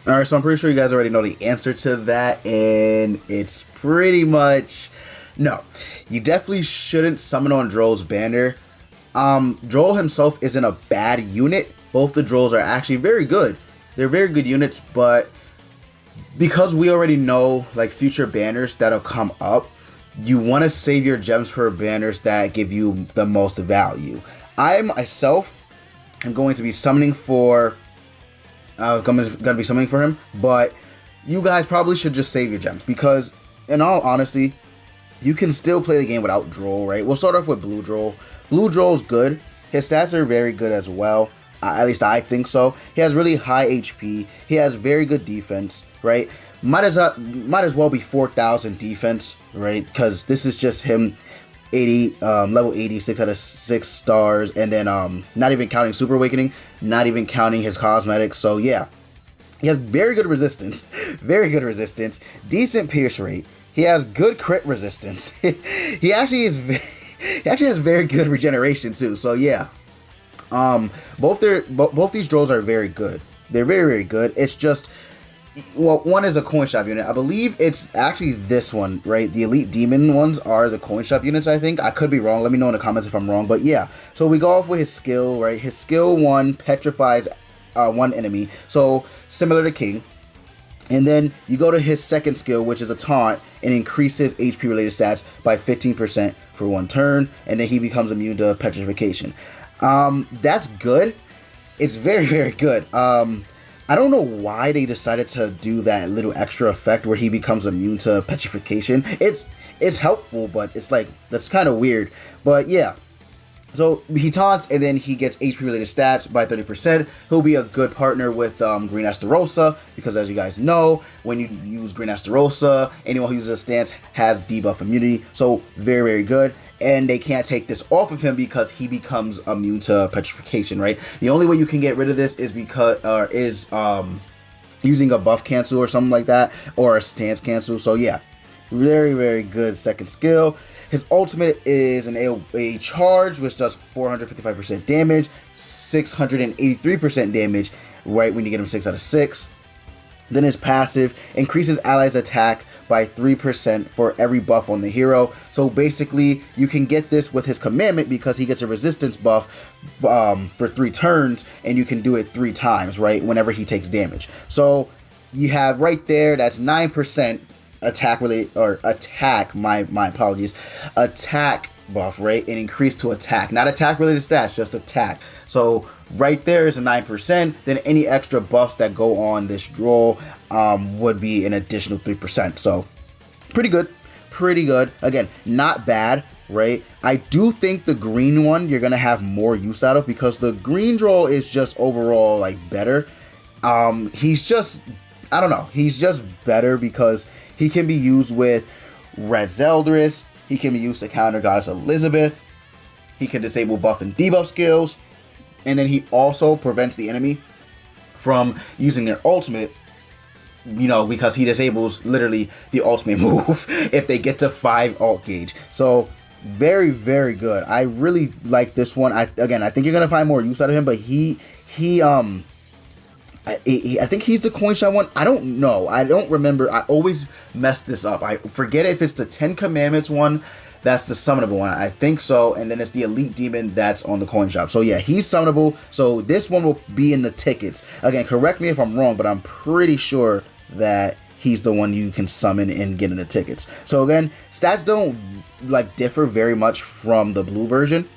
Alright, so I'm pretty sure you guys already know the answer to that, and it's pretty much no. You definitely shouldn't summon on Drole's banner. Drole himself isn't a bad unit. Both the Droles are actually very good. They're very good units, but because we already know like future banners that'll come up, you want to save your gems for banners that give you the most value. I myself am going to be summoning for gonna be summoning for him, but you guys probably should just save your gems because, in all honesty, you can still play the game without Drole, right? We'll start off with Blue Drole. Blue Drole's good. His stats are very good as well. At least I think so. He has really high HP. He has very good defense, right? Might as well be 4,000 defense, right? Because this is just him, level 80, 6 out of 6 stars, and then not even counting Super Awakening, not even counting his cosmetics. So yeah, he has very good resistance, very good resistance, decent pierce rate. He has good crit resistance. He actually has very good regeneration too. So yeah. Both these Droles are very good. They're very, very good. It's just, well, one is a coin shop unit. I believe it's actually this one, right? The Elite Demon ones are the coin shop units, I think. I could be wrong. Let me know in the comments if I'm wrong. But yeah, so we go off with his skill, right? His skill 1 petrifies one enemy. So similar to King. And then you go to his second skill, which is a taunt, and increases HP related stats by 15% for 1 turn. And then he becomes immune to petrification. That's good. It's very, very good. I don't know why they decided to do that little extra effect where he becomes immune to petrification. It's helpful, but it's like, that's kind of weird. But yeah. So he taunts and then he gets HP related stats by 30%. He'll be a good partner with Green Astarosa because, as you guys know, when you use Green Astarosa, anyone who uses a stance has debuff immunity. So very, very good. And they can't take this off of him because he becomes immune to petrification, right? The only way you can get rid of this is using a buff cancel or something like that, or a stance cancel. So yeah, very, very good second skill. His ultimate is an AoE charge, which does 455% damage, 683% damage, right when you get him 6 out of 6. Then his passive increases allies' attack by 3% for every buff on the hero. So basically, you can get this with his commandment because he gets a resistance buff for 3 turns, and you can do it 3 times, right, whenever he takes damage. So you have right there, that's 9% attack related, or attack, my apologies, attack buff, right, and increase to attack, not attack related stats, just attack. So right there is a 9%. Then any extra buffs that go on this Drole would be an additional 3%. So pretty good, pretty good. Again, not bad, right? I do think the green one you're gonna have more use out of because the green Drole is just overall like better. He's just, I don't know, he's just better because he can be used with Red Zeldris. He can be used to counter Goddess Elizabeth. He can disable buff and debuff skills. And then he also prevents the enemy from using their ultimate, you know, because he disables literally the ultimate move if they get to 5 alt gauge. So very, very good. I really like this one. I think you're going to find more use out of him, but I think he's the coin shot one. I don't know. I don't remember. I always mess this up. I forget if it's the 10 Commandments one. That's the summonable one. I think so. And then it's the Elite Demon that's on the coin shop. So yeah, he's summonable. So this one will be in the tickets. Again, correct me if I'm wrong, but I'm pretty sure that he's the one you can summon and get in the tickets. So again, stats don't like differ very much from the blue version.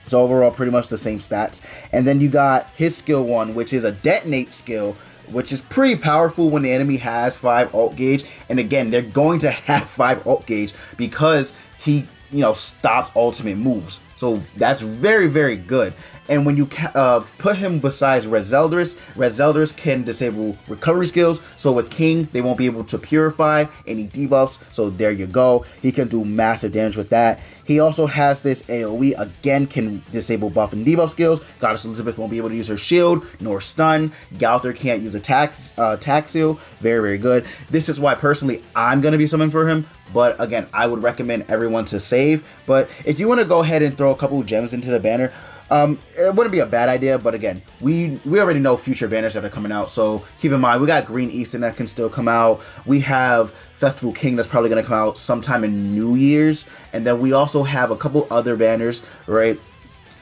So overall, pretty much the same stats. And then you got his skill 1, which is a detonate skill, which is pretty powerful when the enemy has 5 alt gauge. And again, they're going to have 5 alt gauge because he, you know, stops ultimate moves. So that's very, very good. And when you put him besides Red Zeldris can disable recovery skills. So with King, they won't be able to purify any debuffs. So there you go. He can do massive damage with that. He also has this AoE, again, can disable buff and debuff skills. Goddess Elizabeth won't be able to use her shield, nor stun. Galther can't use attack seal. Very, very good. This is why, personally, I'm going to be summoning for him. But again, I would recommend everyone to save. But if you want to go ahead and throw a couple gems into the banner, It wouldn't be a bad idea, but again, we already know future banners that are coming out, so keep in mind, we got Green Easton that can still come out. We have Festival King that's probably going to come out sometime in New Year's, and then we also have a couple other banners, right?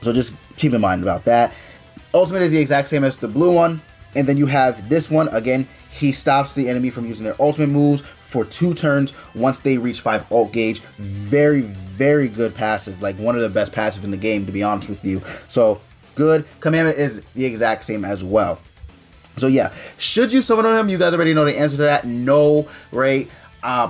So just keep in mind about that. Ultimate is the exact same as the blue one, and then you have this one. Again, he stops the enemy from using their ultimate moves for 2 turns once they reach 5 ult gauge. Very, very good passive. Like, one of the best passive in the game, to be honest with you. So, good. Commandment is the exact same as well. So, yeah. Should you summon on him? You guys already know the answer to that. No, right?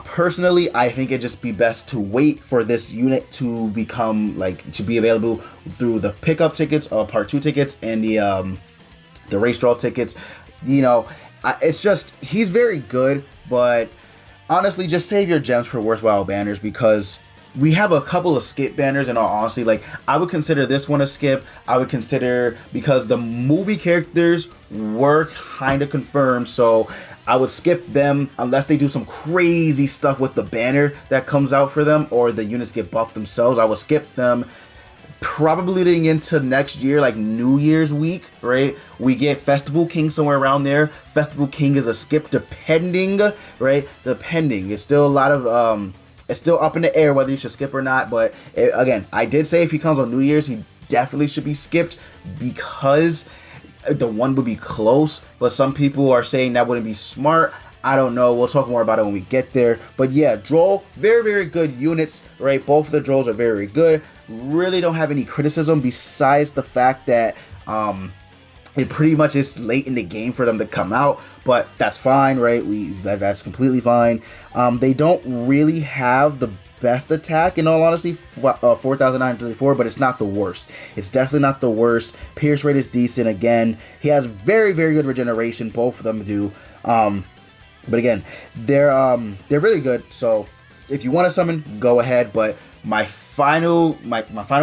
Personally, I think it'd just be best to wait for this unit to become, like, to be available through the pickup tickets, part 2 tickets, and the race draw tickets. You know, it's just, he's very good, but honestly, just save your gems for worthwhile banners, because we have a couple of skip banners, and all honesty, like, I would consider this one a skip. I would consider, because the movie characters were kind of confirmed, so I would skip them unless they do some crazy stuff with the banner that comes out for them, or the units get buffed themselves. I would skip them. Probably leading into next year, like New Year's week, right? We get Festival King somewhere around there. Festival King is a skip, depending, right? Depending. It's still a lot of, it's still up in the air whether you should skip or not. But again, I did say if he comes on New Year's, he definitely should be skipped, because the one would be close. But some people are saying that wouldn't be smart. I don't know. We'll talk more about it when we get there. But yeah, Drole, very, very good units, right? Both of the Droles are very, very good. Really don't have any criticism besides the fact that it pretty much is late in the game for them to come out. But that's fine, right? That's completely fine. They don't really have the best attack, in all honesty, 4,934, but it's not the worst. It's definitely not the worst. Pierce rate is decent. Again, he has very, very good regeneration. Both of them do. But again, they're really good. So if you want to summon, go ahead. But my final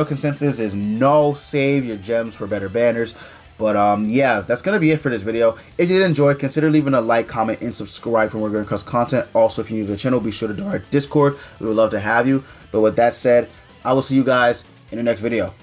consensus is no, save your gems for better banners. But yeah, that's gonna be it for this video. If you did enjoy, consider leaving a like, comment, and subscribe for more Gun Cuss content. Also, if you're new to the channel, be sure to join our Discord. We would love to have you. But with that said, I will see you guys in the next video.